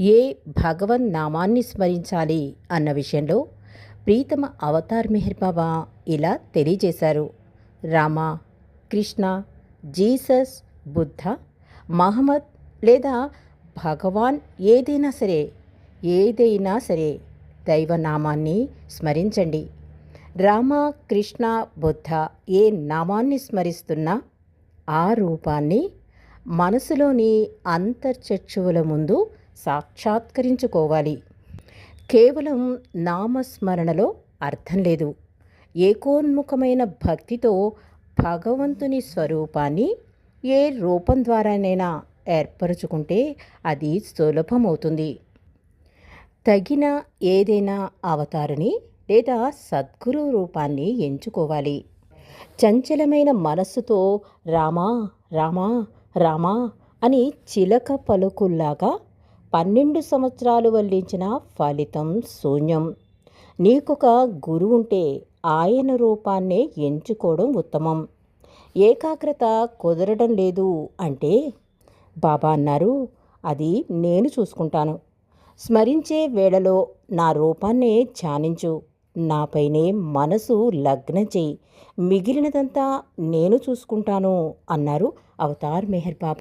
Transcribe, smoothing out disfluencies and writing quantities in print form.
ఏ భగవన్ నామాన్ని స్మరించాలి అన్న విషయంలో ప్రీతమ అవతార్ మెహర్ బాబా ఇలా తెలియజేశారు. రామ, కృష్ణ, జీసస్, బుద్ధ, మహమ్మద్ లేదా భగవాన్ ఏదైనా సరే దైవనామాన్ని స్మరించండి. రామ, కృష్ణ, బుద్ధ ఏ నామాన్ని స్మరిస్తున్నా ఆ రూపాన్ని మనసులోని అంతర్చక్షువుల ముందు సాక్షాత్కరించుకోవాలి. కేవలం నామస్మరణలో అర్థం లేదు. ఏకోన్ముఖమైన భక్తితో భగవంతుని స్వరూపాన్ని ఏ రూపం ద్వారానైనా ఏర్పరచుకుంటే అది సులభమవుతుంది. తగిన ఏదైనా అవతారుని లేదా సద్గురు రూపాన్ని ఎంచుకోవాలి. చంచలమైన మనస్సుతో రామా రామా రామా అని చిలక పలుకుల్లాగా 12 సంవత్సరాలు వల్లించిన ఫలితం శూన్యం. నీకొక గురువు ఉంటే ఆయన రూపాన్నే ఎంచుకోవడం ఉత్తమం. ఏకాగ్రత కుదరడం లేదు అంటే బాబా అన్నారు, అది నేను చూసుకుంటాను. స్మరించే వేళలో నా రూపాన్నే ధ్యానించు, నాపైనే మనసు లగ్నం చేయి, మిగిలినదంతా నేను చూసుకుంటాను అన్నారు అవతార్ మెహర్ బాబా.